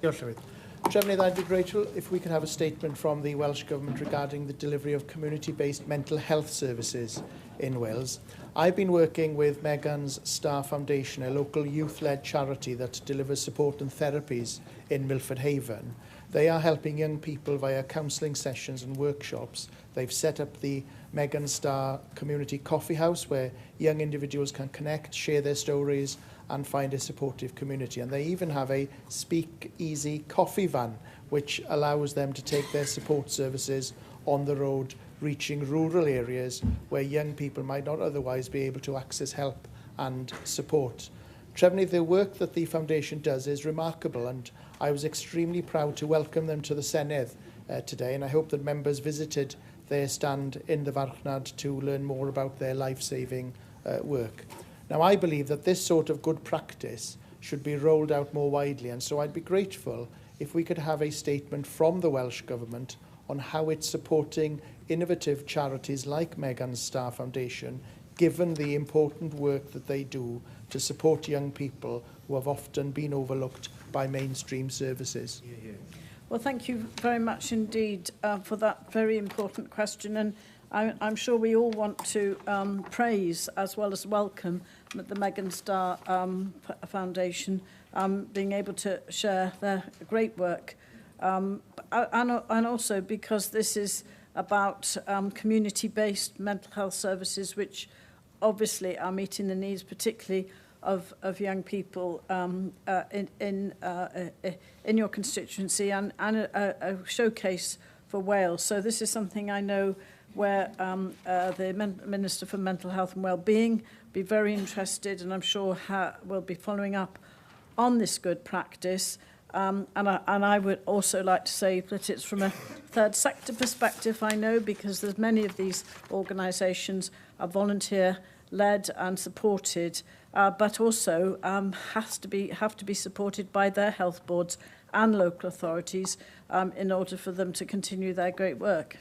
Diolch. Trefnydd, I'd be grateful if we could have a statement from the Welsh Government regarding the delivery of community-based mental health services in Wales. I've been working with Megan's Starr Foundation, a local youth-led charity that delivers support and therapies in Milford Haven. They are helping young people via counselling sessions and workshops. They've set up the Megan Starr Community Coffee House where young individuals can connect, share their stories and find a supportive community. And they even have a Speak Easy coffee van which allows them to take their support services on the road, reaching rural areas where young people might not otherwise be able to access help and support. Trefnydd, the work that the foundation does is remarkable, and I was extremely proud to welcome them to the Senedd today, and I hope that members visited their stand in the Farchnad to learn more about their life-saving work. Now, I believe that this sort of good practice should be rolled out more widely, and so I'd be grateful if we could have a statement from the Welsh Government on how it's supporting innovative charities like Megan's Starr Foundation, given the important work that they do to support young people who have often been overlooked by mainstream services. Well, thank you very much indeed for that very important question. And I'm sure we all want to praise as well as welcome the Megan Starr Foundation being able to share their great work. And also because this is about community-based mental health services, which obviously are meeting the needs, particularly of young people in your constituency, and a showcase for Wales. So this is something I know where the Minister for Mental Health and Wellbeing be very interested, and I'm sure will be following up on this good practice. And I would also like to say that it's from a third sector perspective, I know, because there's many of these organisations are volunteer-led and supported, but also have to be supported by their health boards and local authorities in order for them to continue their great work.